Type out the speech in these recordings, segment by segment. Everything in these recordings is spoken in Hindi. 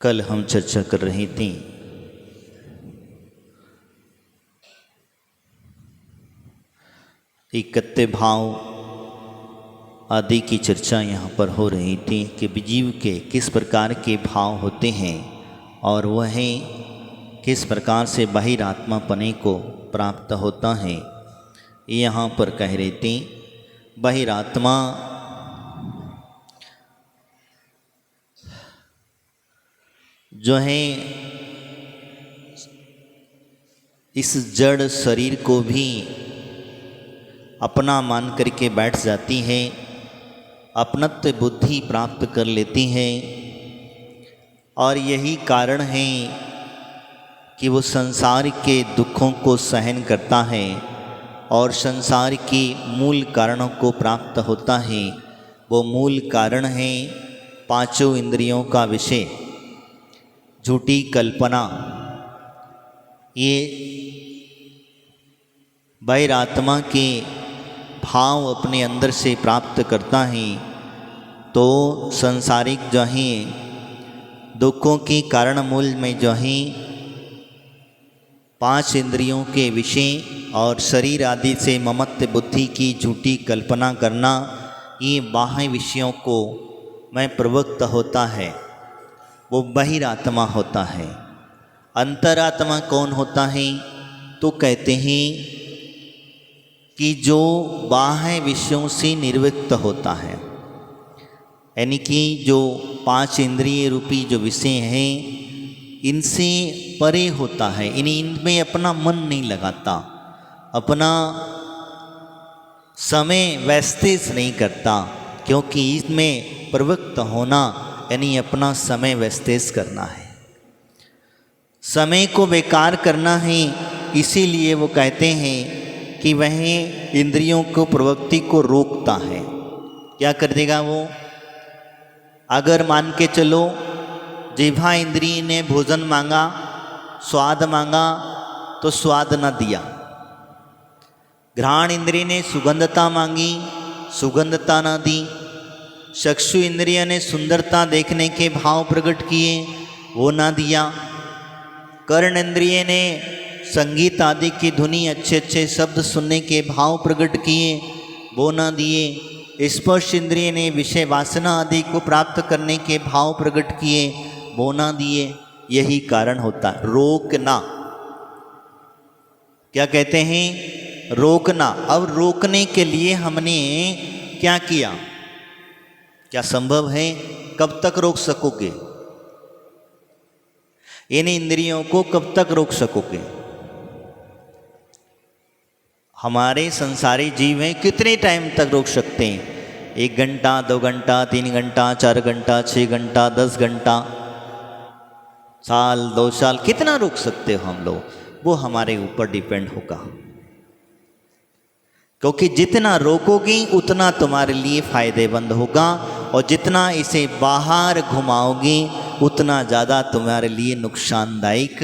कल हम चर्चा कर रही थी इकट्ठे भाव आदि की चर्चा यहाँ पर हो रही थी कि जीव के किस प्रकार के भाव होते हैं और वह किस प्रकार से बहिरात्मापने को प्राप्त होता है। यहाँ पर कह रहे थे बहिरात्मा जो है इस जड़ शरीर को भी अपना मान करके बैठ जाती है, अपनत्व बुद्धि प्राप्त कर लेती है और यही कारण है कि वो संसार के दुखों को सहन करता है और संसार के मूल कारणों को प्राप्त होता है। वो मूल कारण है पांचों इंद्रियों का विषय, झूठी कल्पना। ये बहिरात्मा के भाव अपने अंदर से प्राप्त करता है तो संसारिक जो है दुखों के कारण मूल में जो है पांच इंद्रियों के विषय और शरीर आदि से ममत्व बुद्धि की झूठी कल्पना करना, ये बाह्य विषयों को में प्रवृत्त होता है, वो बहिरात्मा होता है। अंतरात्मा कौन होता है? तो कहते हैं कि जो बाह्य विषयों से निर्वृत्त होता है, यानी कि जो पांच इंद्रिय रूपी जो विषय हैं इनसे परे होता है, इनमें अपना मन नहीं लगाता, अपना समय व्यस्तेस नहीं करता, क्योंकि इसमें प्रवृत्त होना यानी अपना समय व्यस्तेस करना है, समय को बेकार करना है। इसीलिए वो कहते हैं कि वह इंद्रियों को प्रवृत्ति को रोकता है। क्या कर देगा वो? अगर मान के चलो जिह्वा इंद्रिय ने भोजन मांगा, स्वाद मांगा तो स्वाद न दिया, घ्राण इंद्रिय ने सुगंधता मांगी, सुगंधता न दी, चक्षु इंद्रिय ने सुंदरता देखने के भाव प्रकट किए, वो ना दिया, कर्ण इंद्रिय ने संगीत आदि की धुनी अच्छे अच्छे शब्द सुनने के भाव प्रकट किए, वो ना दिए, स्पर्श इंद्रिय ने विषय वासना आदि को प्राप्त करने के भाव प्रकट किए, वो ना दिए। यही कारण होता है रोकना। क्या कहते हैं? रोकना। अब रोकने के लिए हमने क्या किया? क्या संभव है? कब तक रोक सकोगे? इन इंद्रियों को कब तक रोक सकोगे? हमारे संसारी जीव हैं, कितने टाइम तक रोक सकते हैं? 1 घंटा, 2 घंटा, 3 घंटा, 4 घंटा, 6 घंटा, 10 घंटा, साल, 2 साल, कितना रोक सकते हो हम लोग? वो हमारे ऊपर डिपेंड होगा, क्योंकि जितना रोकोगे उतना तुम्हारे लिए फायदेमंद होगा और जितना इसे बाहर घुमाओगे उतना ज़्यादा तुम्हारे लिए नुकसानदायक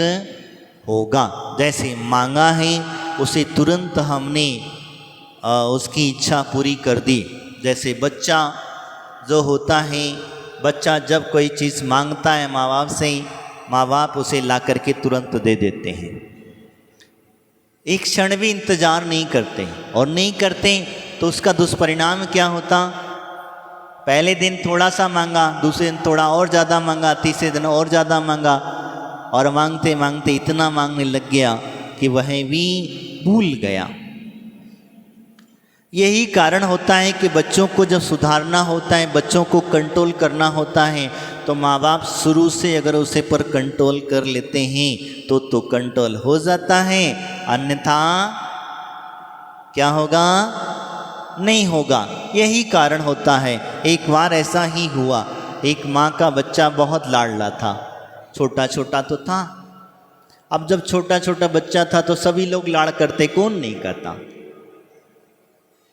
होगा। जैसे मांगा है उसे तुरंत हमने उसकी इच्छा पूरी कर दी। जैसे बच्चा जो होता है, बच्चा जब कोई चीज़ मांगता है माँ बाप से, माँ बाप उसे ला करके तुरंत दे देते हैं, एक क्षण भी इंतज़ार नहीं करते, और नहीं करते तो उसका दुष्परिणाम क्या होता? पहले दिन थोड़ा सा मांगा, दूसरे दिन थोड़ा और ज़्यादा मांगा, तीसरे दिन और ज़्यादा मांगा, और मांगते मांगते इतना मांगने लग गया कि वह भी भूल गया। यही कारण होता है कि बच्चों को जब सुधारना होता है, बच्चों को कंट्रोल करना होता है, तो माँ बाप शुरू से अगर उसे पर कंट्रोल कर लेते हैं तो कंट्रोल हो जाता है, अन्यथा क्या होगा? नहीं होगा। यही कारण होता है। एक बार ऐसा ही हुआ, एक माँ का बच्चा बहुत लाडला था, छोटा छोटा तो था। अब जब छोटा छोटा बच्चा था तो सभी लोग लाड़ करते, कौन नहीं करता?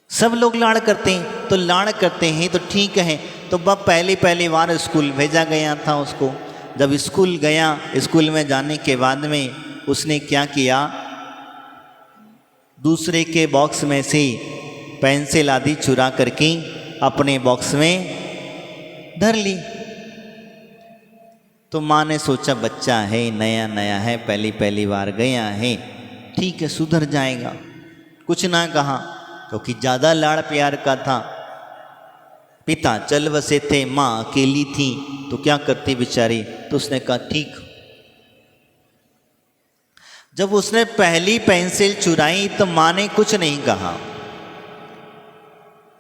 सब लोग लाड़ करते हैं, तो लाड़ करते हैं तो ठीक है। तो वह पहली बार स्कूल भेजा गया था उसको। जब स्कूल गया, स्कूल में जाने के बाद में उसने क्या किया? दूसरे के बॉक्स में से पेंसिल आदि चुरा करके अपने बॉक्स में धर ली। तो माँ ने सोचा बच्चा है, नया नया है, पहली पहली बार गया है, ठीक है सुधर जाएगा, कुछ ना कहा क्योंकि ज़्यादा लाड़ प्यार का था। पिता चल बसे थे, माँ अकेली थी, तो क्या करती बेचारी, तो उसने कहा ठीक। जब उसने पहली पेंसिल चुराई तो माँ ने कुछ नहीं कहा।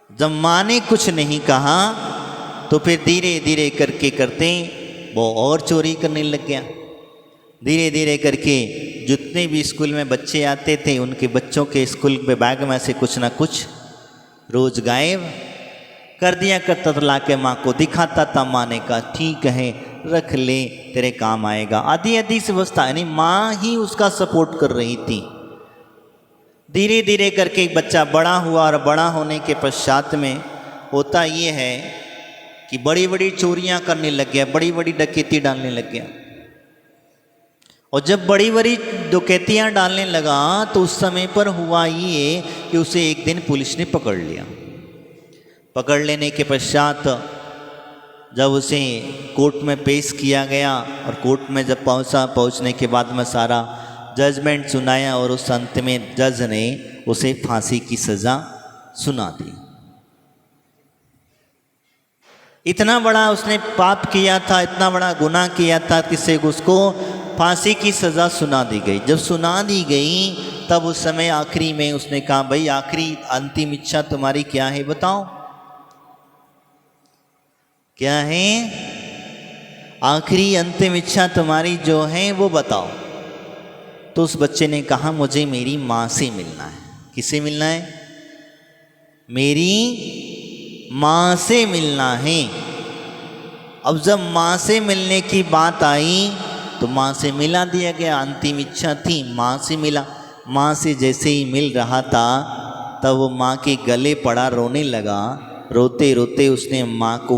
जब माँ ने कुछ नहीं कहा तो फिर धीरे धीरे करके करते वो और चोरी करने लग गया। धीरे धीरे करके जितने भी स्कूल में बच्चे आते थे उनके बच्चों के स्कूल के बैग में से कुछ ना कुछ रोज गायब कर दिया करता था, ला के माँ को दिखाता था। माँ ने कहा ठीक है रख ले, तेरे काम आएगा। आधी आधी से व्यवस्था, यानी माँ ही उसका सपोर्ट कर रही थी। धीरे धीरे करके एक बच्चा बड़ा हुआ और बड़ा होने के पश्चात में होता ये है कि बड़ी बड़ी चोरियां करने लग गया, बड़ी बड़ी डकैती डालने लग गया। और जब बड़ी बड़ी डकैतियां डालने लगा तो उस समय पर हुआ ये कि उसे एक दिन पुलिस ने पकड़ लिया। पकड़ लेने के पश्चात जब उसे कोर्ट में पेश किया गया और कोर्ट में जब पहुंचने के बाद में सारा जजमेंट सुनाया और उस अंत में जज ने उसे फांसी की सज़ा सुना दी। इतना बड़ा उसने पाप किया था, इतना बड़ा गुनाह किया था कि से उसको फांसी की सज़ा सुना दी गई। जब सुना दी गई तब उस समय आखिरी में उसने कहा भाई आखिरी अंतिम इच्छा तुम्हारी क्या है बताओ, क्या है आखिरी अंतिम इच्छा तुम्हारी जो है वो बताओ। तो उस बच्चे ने कहा मुझे मेरी माँ से मिलना है। किससे मिलना है? मेरी माँ से मिलना है। अब जब माँ से मिलने की बात आई तो माँ से मिला दिया गया, अंतिम इच्छा थी माँ से मिला। माँ से जैसे ही मिल रहा था तब वो माँ के गले पड़ा, रोने लगा। रोते रोते उसने माँ को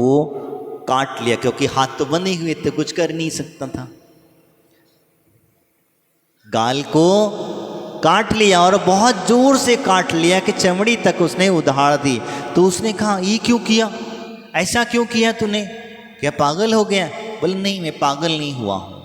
काट लिया, क्योंकि हाथ तो बंधे हुए थे, कुछ कर नहीं सकता था। गाल को काट लिया और बहुत जोर से काट लिया कि चमड़ी तक उसने उधाड़ दी। तो उसने कहा ये क्यों किया, ऐसा क्यों किया तूने, क्या पागल हो गया? बोले नहीं मैं पागल नहीं हुआ हूँ।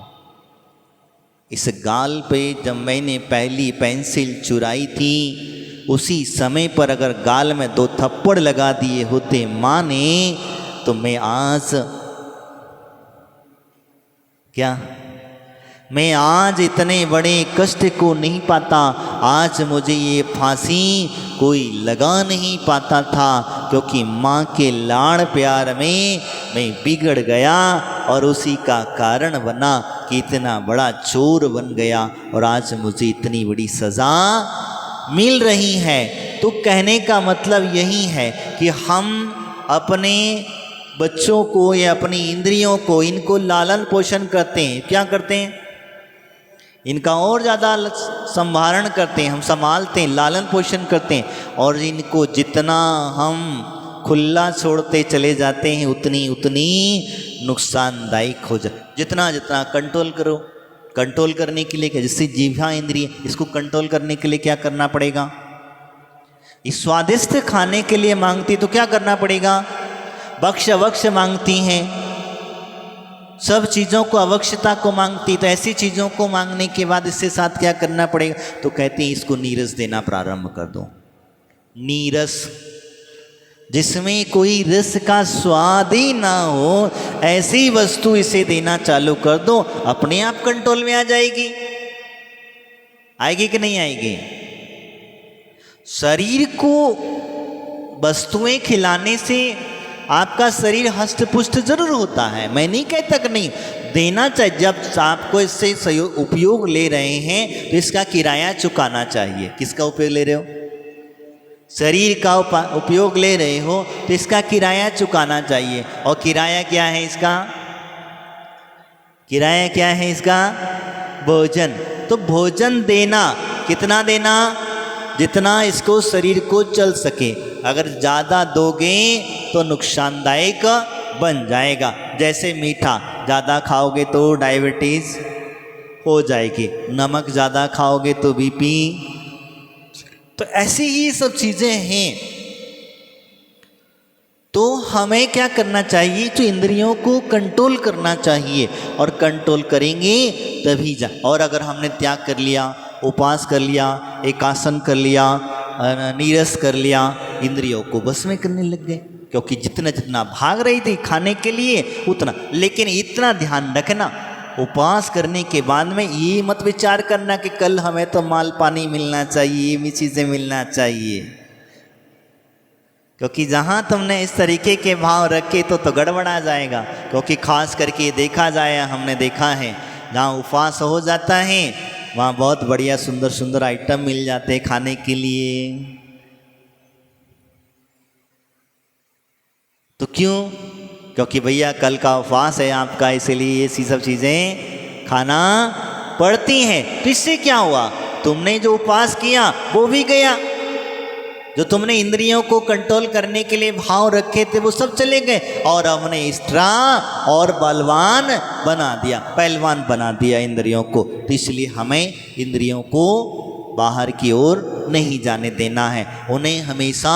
इस गाल पे जब मैंने पहली पेंसिल चुराई थी उसी समय पर अगर गाल में 2 थप्पड़ लगा दिए होते माँ ने तो मैं आज क्या, मैं आज इतने बड़े कष्ट को नहीं पाता, आज मुझे ये फांसी कोई लगा नहीं पाता था, क्योंकि माँ के लाड़ प्यार में मैं बिगड़ गया और उसी का कारण बना कि इतना बड़ा चोर बन गया और आज मुझे इतनी बड़ी सज़ा मिल रही है। तो कहने का मतलब यही है कि हम अपने बच्चों को या अपनी इंद्रियों को इनको लालन पोषण करते हैं, क्या करते हैं, इनका और ज़्यादा संभारण करते हैं, हम संभालते हैं, लालन पोषण करते हैं। और इनको जितना हम खुला छोड़ते चले जाते हैं उतनी उतनी नुकसानदायक हो जाए। जितना जितना कंट्रोल करो, कंट्रोल करने के लिए क्या, जैसे जीवा इंद्रिय, इसको कंट्रोल करने के लिए क्या करना पड़ेगा, इस स्वादिष्ट खाने के लिए मांगती तो क्या करना पड़ेगा, बख्श अवक्ष मांगती हैं, सब चीज़ों को अवक्षता को मांगती। तो ऐसी चीज़ों को मांगने के बाद इसके साथ क्या करना पड़ेगा, तो कहते हैं इसको नीरस देना प्रारंभ कर दो। नीरस जिसमें कोई रस का स्वाद ही ना हो ऐसी वस्तु इसे देना चालू कर दो, अपने आप कंट्रोल में आ जाएगी। आएगी कि नहीं आएगी? शरीर को वस्तुएं खिलाने से आपका शरीर हष्टपुष्ट जरूर होता है, मैं नहीं कहता कि नहीं देना चाहिए। जब आपको इससे उपयोग ले रहे हैं तो इसका किराया चुकाना चाहिए। किसका उपयोग ले रहे हो? शरीर का उपयोग ले रहे हो तो इसका किराया चुकाना चाहिए। और किराया क्या है इसका? किराया क्या है इसका? भोजन। तो भोजन देना, कितना देना, जितना इसको शरीर को चल सके। अगर ज़्यादा दोगे तो नुकसानदायक बन जाएगा। जैसे मीठा ज़्यादा खाओगे तो डायबिटीज़ हो जाएगी, नमक ज़्यादा खाओगे तो बीपी। तो ऐसी ही सब चीज़ें हैं। तो हमें क्या करना चाहिए, जो इंद्रियों को कंट्रोल करना चाहिए, और कंट्रोल करेंगे तभी जा। और अगर हमने त्याग कर लिया, उपवास कर लिया, एकासन कर लिया, नीरस कर लिया, इंद्रियों को बस में करने लग गए, क्योंकि जितना जितना भाग रही थी खाने के लिए उतना। लेकिन इतना ध्यान रखना, उपवास करने के बाद में ये मत विचार करना कि कल हमें तो माल पानी मिलना चाहिए, ये चीज़ें मिलना चाहिए, क्योंकि जहाँ तुमने इस तरीके के भाव रखे तो गड़बड़ा जाएगा। क्योंकि खास करके देखा जाए, हमने देखा है जहाँ उपवास हो जाता है वहाँ बहुत बढ़िया सुंदर सुंदर आइटम मिल जाते हैं खाने के लिए। तो क्यों? क्योंकि भैया कल का उपवास है आपका, इसीलिए ये सब चीज़ें खाना पड़ती हैं। तो इससे क्या हुआ, तुमने जो उपवास किया वो भी गया, जो तुमने इंद्रियों को कंट्रोल करने के लिए भाव रखे थे वो सब चले गए, और हमने एक्स्ट्रा और बलवान बना दिया, पहलवान बना दिया इंद्रियों को। तो इसलिए हमें इंद्रियों को बाहर की ओर नहीं जाने देना है, उन्हें हमेशा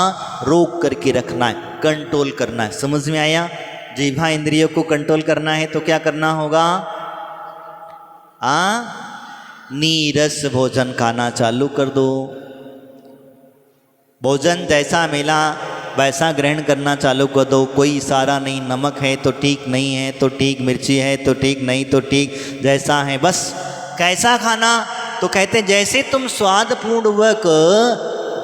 रोक करके रखना है, कंट्रोल करना है। समझ में आया? जिह्वा इंद्रियों को कंट्रोल करना है तो क्या करना होगा? नीरस भोजन खाना चालू कर दो। भोजन जैसा मिला वैसा ग्रहण करना चालू कर दो, कोई इशारा नहीं, नमक है तो ठीक, नहीं है तो ठीक, मिर्ची है तो ठीक, नहीं तो ठीक, जैसा है बस। कैसा खाना? तो कहते जैसे तुम स्वादपूर्वक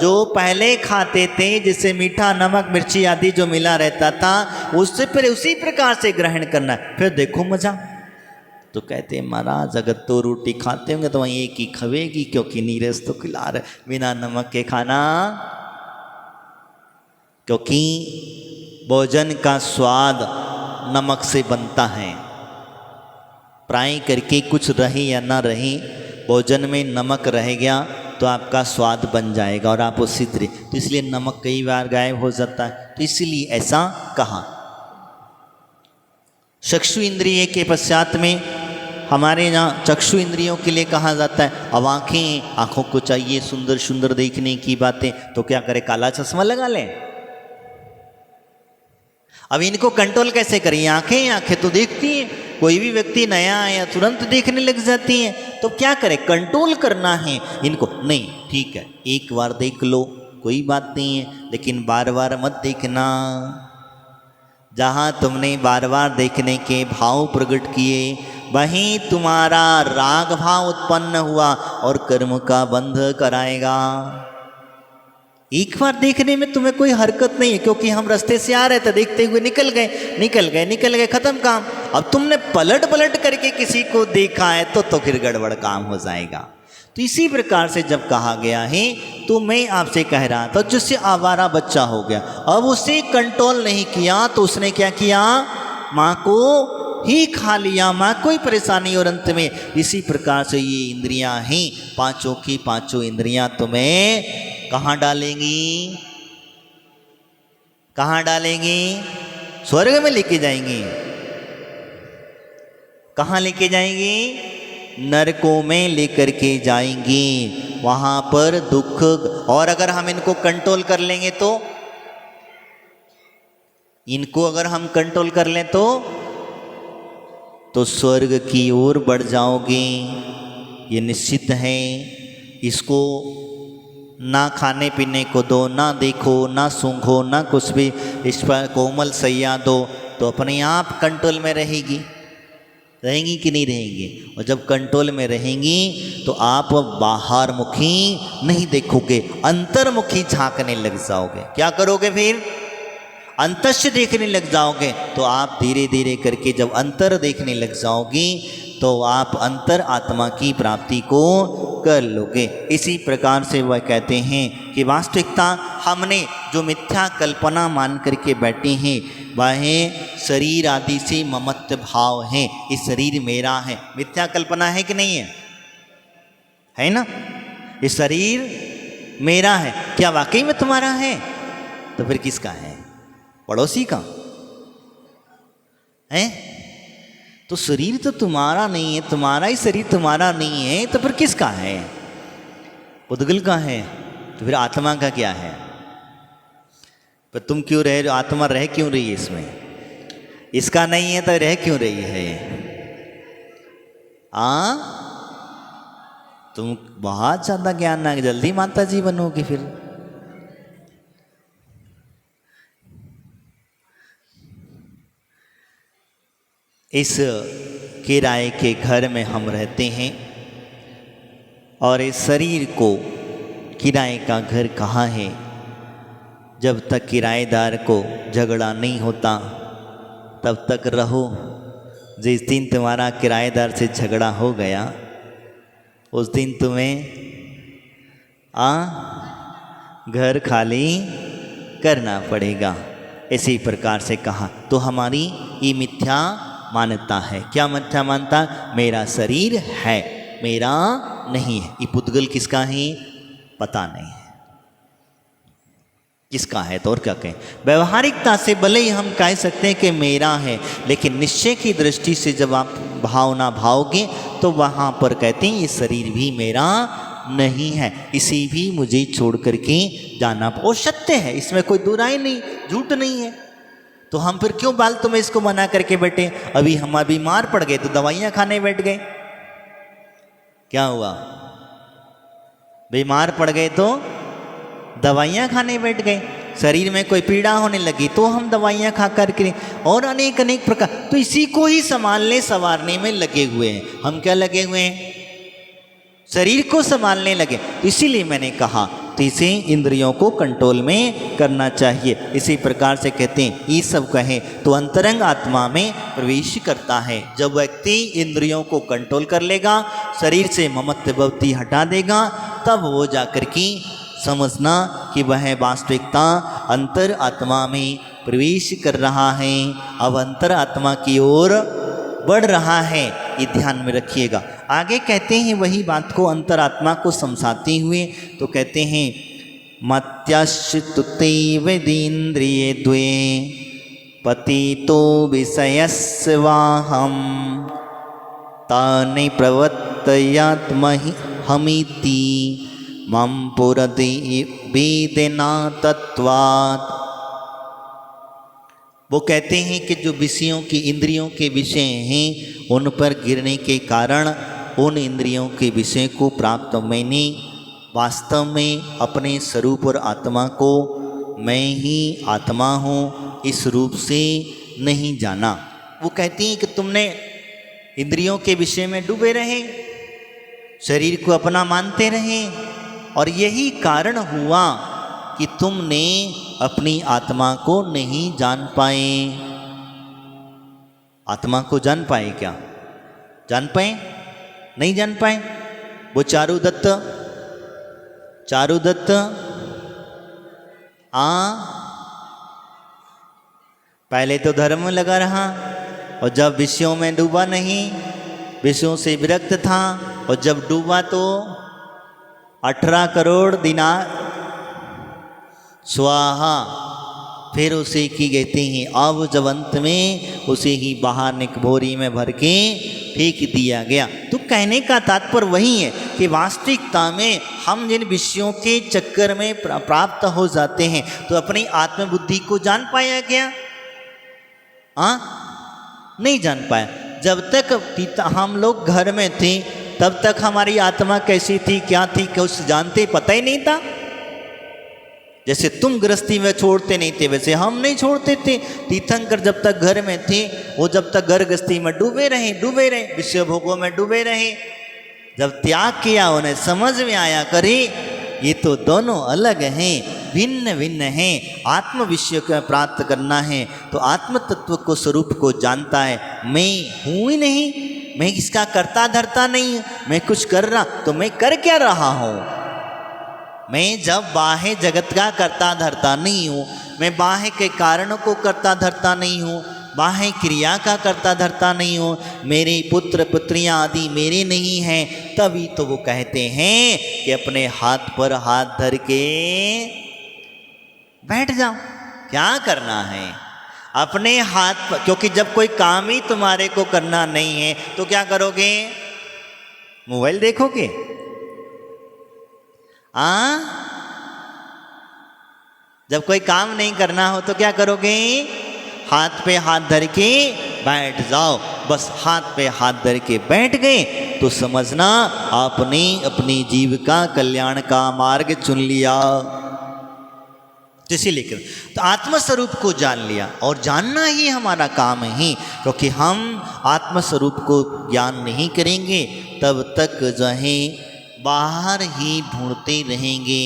जो पहले खाते थे, जिससे मीठा नमक मिर्ची आदि जो मिला रहता था, उससे फिर उसी प्रकार से ग्रहण करना है, फिर देखो मजा। तो कहते महाराज अगर तो रोटी खाते होंगे तो वहीं एक ही खवेगी, क्योंकि नीरस तो खिला रहे बिना नमक के खाना। क्योंकि भोजन का स्वाद नमक से बनता है, प्राय करके कुछ रहे या ना रहे, भोजन में नमक रह गया तो आपका स्वाद बन जाएगा और आप उसी तरह। तो इसलिए नमक कई बार गायब हो जाता है, तो इसलिए ऐसा कहा। चक्षु इंद्रिय के पश्चात में हमारे यहाँ चक्षु इंद्रियों के लिए कहा जाता है, अब आँखें, आँखों को चाहिए सुंदर सुंदर देखने की बातें, तो क्या करे, काला चश्मा लगा लें। अब इनको कंट्रोल कैसे करें? आंखें, आंखें तो देखती हैं, कोई भी व्यक्ति नया आया तुरंत देखने लग जाती हैं, तो क्या करें? कंट्रोल करना है इनको। नहीं ठीक है, एक बार देख लो कोई बात नहीं है, लेकिन बार बार मत देखना। जहाँ तुमने बार बार देखने के भाव प्रकट किए वहीं तुम्हारा राग भाव उत्पन्न हुआ और कर्म का बंध कराएगा। एक बार देखने में तुम्हें कोई हरकत नहीं है, क्योंकि हम रास्ते से आ रहे थे, देखते हुए निकल गए, खत्म काम। अब तुमने पलट पलट करके किसी को देखा है तो फिर गड़बड़ काम हो जाएगा। तो इसी प्रकार से जब कहा गया है, तो मैं आपसे कह रहा था जिससे आवारा बच्चा हो गया, अब उसे कंट्रोल नहीं किया तो उसने क्या किया? माँ को ही खा लिया, माँ कोई परेशानी। और अंत में इसी प्रकार से ये इंद्रियां हैं, पांचों की पांचों इंद्रियां तुम्हें कहाँ डालेंगी? कहाँ डालेंगी? स्वर्ग में लेके जाएंगी। कहाँ लेके जाएंगी? नरकों में लेकर के जाएंगी, वहां पर दुख। और अगर हम इनको कंट्रोल कर लेंगे तो, इनको अगर हम कंट्रोल कर लें तो स्वर्ग की ओर बढ़ जाओगे, ये निश्चित है। इसको ना खाने पीने को दो, ना देखो, ना सूंघो, ना कुछ भी, इस पर कोमल सैया दो, तो अपने आप कंट्रोल में रहेंगी कि नहीं रहेंगी? और जब कंट्रोल में रहेंगी तो आप बाहर मुखी नहीं देखोगे, अंतर्मुखी झांकने लग जाओगे। क्या करोगे फिर? अंतस्य देखने लग जाओगे। तो आप धीरे धीरे करके जब अंतर देखने लग जाओगी तो आप अंतर आत्मा की प्राप्ति को कर लोगे। इसी प्रकार से वह कहते हैं कि वास्तविकता हमने जो मिथ्या कल्पना मान करके बैठे हैं वह शरीर आदि से ममत्व भाव है, ये शरीर मेरा है। मिथ्या कल्पना है कि नहीं है? है ना? ये शरीर मेरा है। क्या वाकई में तुम्हारा है? तो फिर किसका है? पड़ोसी का है? तो शरीर तो तुम्हारा नहीं है, तुम्हारा ही शरीर तुम्हारा नहीं है, तो फिर किसका है? पुद्गल का है। तो फिर आत्मा का क्या है? पर तुम क्यों रह, आत्मा रह क्यों रही है इसमें? इसका नहीं है तो रह क्यों रही है? तुम बहुत ज्यादा ज्ञान ना, जल्दी माता जी बनोगे फिर। इस किराए के घर में हम रहते हैं और इस शरीर को किराए का घर कहा है। जब तक किराएदार को झगड़ा नहीं होता तब तक रहो। जिस दिन तुम्हारा किराएदार से झगड़ा हो गया उस दिन तुम्हें घर खाली करना पड़ेगा। इसी प्रकार से कहा। तो हमारी ये मिथ्या मान्यता है। क्या मिथ्या मानता? मेरा शरीर है, मेरा नहीं है। ये पुद्गल किसका है पता नहीं है, किसका है तो और क्या कहें। व्यवहारिकता से भले ही हम कह सकते हैं कि मेरा है, लेकिन निश्चय की दृष्टि से जब आप भावना भाओगे तो वहाँ पर कहते हैं ये शरीर भी मेरा नहीं है, इसी भी मुझे छोड़ करके जाना। वो सत्य है, इसमें कोई दुराई नहीं, झूठ नहीं है। तो हम फिर क्यों फालतू में इसको मना करके बैठे? अभी हम बीमार पड़ गए तो दवाइयाँ खाने बैठ गए। क्या हुआ? बीमार पड़ गए तो दवाइयाँ खाने बैठ गए। शरीर में कोई पीड़ा होने लगी तो हम दवाइयाँ खा करके, और अनेक अनेक प्रकार। तो इसी को ही संभालने संवारने में लगे हुए हैं। हम क्या लगे हुए हैं? शरीर को संभालने लगे। इसीलिए मैंने कहा तो इसे इंद्रियों को कंट्रोल में करना चाहिए। इसी प्रकार से कहते हैं ये सब कहें तो अंतरंग आत्मा में प्रवेश करता है। जब व्यक्ति इंद्रियों को कंट्रोल कर लेगा, शरीर से ममत्व बुद्धि हटा देगा, तब वो जाकर के समझना कि वह वास्तविकता अंतर आत्मा में प्रवेश कर रहा है, अब अंतर आत्मा की ओर बढ़ रहा है। ये ध्यान में रखिएगा। आगे कहते हैं वही बात को अंतरात्मा को समझाते हुए तो कहते हैं मत्यश्चुते वेदीन्द्रिये द्वे पतितो विषयस्वाहम तानि प्रवर्तयात्महि हमिति मम पुरति वेदना तत्वात्। वो कहते हैं कि जो विषयों की इंद्रियों के विषय हैं उन पर गिरने के कारण उन इंद्रियों के विषय को प्राप्त मैंने वास्तव में अपने स्वरूप और आत्मा को मैं ही आत्मा हूँ इस रूप से नहीं जाना। वो कहती हैं कि तुमने इंद्रियों के विषय में डूबे रहे, शरीर को अपना मानते रहे, और यही कारण हुआ कि तुमने अपनी आत्मा को नहीं जान पाए। आत्मा को जान पाए क्या? जान पाए? नहीं जान पाए। वो चारुदत्त पहले तो धर्म में लगा रहा, और जब विषयों में डूबा नहीं, विषयों से विरक्त था, और जब डूबा तो 18 करोड़ दिनार स्वाहा, फिर उसे की कहते हैं अब जब अंत में उसे ही बाहर निकभोरी में भर के फेंक दिया गया। तो कहने का तात्पर्य वही है कि वास्तविकता में हम जिन विषयों के चक्कर में प्राप्त हो जाते हैं तो अपनी आत्मबुद्धि को जान पाया गया? नहीं जान पाया। जब तक हम लोग घर में थे तब तक हमारी आत्मा कैसी थी, क्या थी, कुछ जानते पता ही नहीं था। जैसे तुम गृहस्थी में छोड़ते नहीं थे वैसे हम नहीं छोड़ते थे। तीर्थंकर जब तक घर में थे वो जब तक घर गृहस्थी में डूबे रहे, विषय भोगों में डूबे रहे। जब त्याग किया उन्हें समझ में आया करे ये तो दोनों अलग हैं, भिन्न भिन्न हैं। आत्म विषय को प्राप्त करना है तो आत्म तत्व को, स्वरूप को जानता है। मैं हूँ ही नहीं, मैं इसका करता धरता नहीं हूँ। मैं कुछ कर रहा तो मैं कर क्या रहा हूँ? मैं जब बाह्य जगत का करता धरता नहीं हूँ, मैं बाह्य के कारणों को करता धरता नहीं हूँ, बाह्य क्रिया का करता धरता नहीं हूँ, मेरे पुत्र पुत्रियाँ आदि मेरे नहीं हैं, तभी तो वो कहते हैं कि अपने हाथ पर हाथ धर के बैठ जाओ। क्या करना है? अपने हाथ पर, क्योंकि जब कोई काम ही तुम्हारे को करना नहीं है तो क्या करोगे? मोबाइल देखोगे? जब कोई काम नहीं करना हो तो क्या करोगे? हाथ पे हाथ धर के बैठ जाओ। बस हाथ पे हाथ धर के बैठ गए तो समझना आपने अपनी जीविका कल्याण का मार्ग चुन लिया। इसी लेकर तो आत्मस्वरूप को जान लिया, और जानना ही हमारा काम है, क्योंकि हम आत्मस्वरूप को ज्ञान नहीं करेंगे तब तक जो है बाहर ही ढूंढते रहेंगे।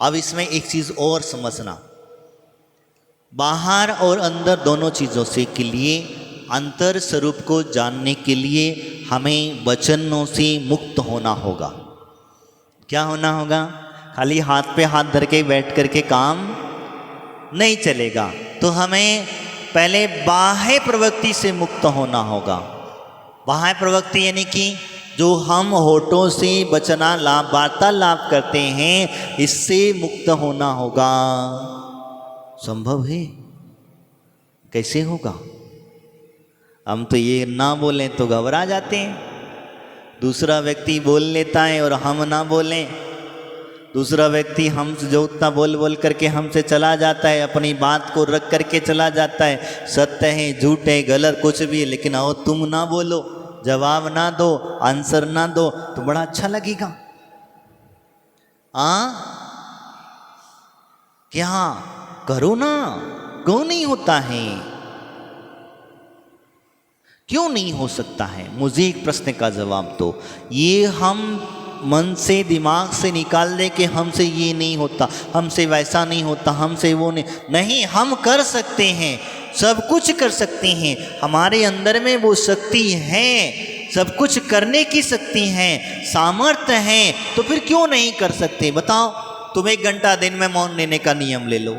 अब इसमें एक चीज़ और समझना, बाहर और अंदर दोनों चीज़ों से के लिए अंतर स्वरूप को जानने के लिए हमें वचनों से मुक्त होना होगा। क्या होना होगा? खाली हाथ पे हाथ धर के बैठ करके काम नहीं चलेगा, तो हमें पहले बाह्य प्रवृत्ति से मुक्त होना होगा। बाह्य प्रवृत्ति यानी कि जो हम होठों से वार्तालाप करते हैं, इससे मुक्त होना होगा। संभव है? कैसे होगा? हम तो ये ना बोलें तो घबरा जाते हैं, दूसरा व्यक्ति बोल लेता है और हम ना बोलें, दूसरा व्यक्ति हम जो उतना बोल बोल करके हमसे चला जाता है, अपनी बात को रख करके चला जाता है, सत्य है झूठ है गलत कुछ भी है, लेकिन आओ तुम ना बोलो, जवाब ना दो, आंसर ना दो तो बड़ा अच्छा लगेगा। क्या करो ना, क्यों नहीं होता है? क्यों नहीं हो सकता है? मुझे एक प्रश्न का जवाब दो। ये हम मन से दिमाग से निकाल दे कि हमसे ये नहीं होता, हमसे वैसा नहीं होता, हमसे वो नहीं, हम कर सकते हैं, सब कुछ कर सकते हैं। हमारे अंदर में वो शक्ति है, सब कुछ करने की शक्ति है, सामर्थ्य है, तो फिर क्यों नहीं कर सकते? बताओ, तुम 1 घंटा दिन में मौन लेने का नियम ले लो।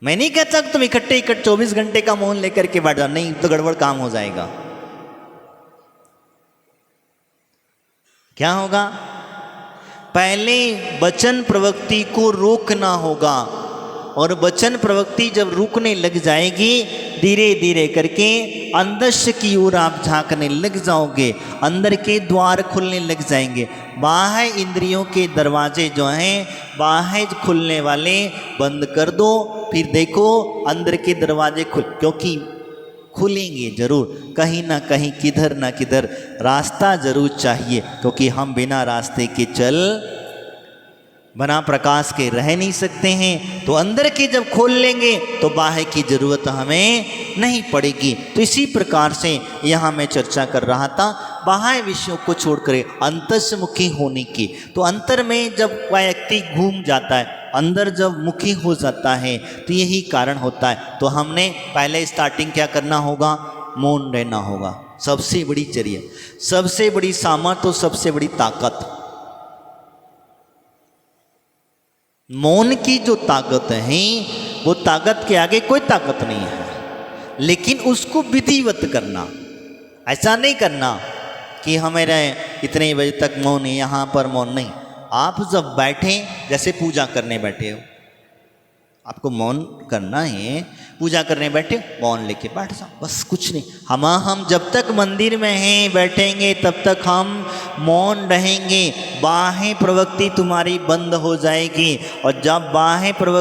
मैं नहीं कहता कि तुम इकट्ठे 24 घंटे का मौन लेकर के बैठ जाओ, नहीं तो गड़बड़ काम हो जाएगा। क्या होगा? पहले वचन प्रवृत्ति को रोकना होगा, और वचन प्रवृत्ति जब रुकने लग जाएगी, धीरे धीरे करके अंदर की ओर आप झांकने लग जाओगे, अंदर के द्वार खुलने लग जाएंगे। बाह्य इंद्रियों के दरवाजे जो हैं बाह्य खुलने वाले बंद कर दो, फिर देखो अंदर के दरवाजे क्योंकि खुलेंगे जरूर, कहीं ना कहीं किधर ना किधर रास्ता जरूर चाहिए, क्योंकि हम बिना रास्ते के चल बिना प्रकाश के रह नहीं सकते हैं। तो अंदर की जब खोल लेंगे तो बाहर की जरूरत हमें नहीं पड़ेगी। तो इसी प्रकार से यहाँ मैं चर्चा कर रहा था बाह्य विषयों को छोड़कर अंतर्मुखी होने की। तो अंतर में जब व्यक्ति घूम जाता है, अंदर जब मुखी हो जाता है, तो यही कारण होता है। तो हमने पहले स्टार्टिंग क्या करना होगा? मौन रहना होगा। सबसे बड़ी चर्या, सबसे बड़ी सामर्थ्य और सबसे बड़ी ताकत, मौन की जो ताकत है वो ताकत के आगे कोई ताकत नहीं है। लेकिन उसको विधिवत करना, ऐसा नहीं करना कि हमारे इतने बजे तक मौन है, यहाँ पर मौन नहीं। आप जब बैठे, जैसे पूजा करने बैठे हो, आपको मौन करना है, पूजा करने बैठे मौन लेके बैठ जाओ, बस कुछ नहीं। हम जब तक मंदिर में हैं बैठेंगे तब तक हम मौन रहेंगे। बाह्य प्रवृत्ति तुम्हारी बंद हो जाएगी, और जब बाह्य प्रवृत्ति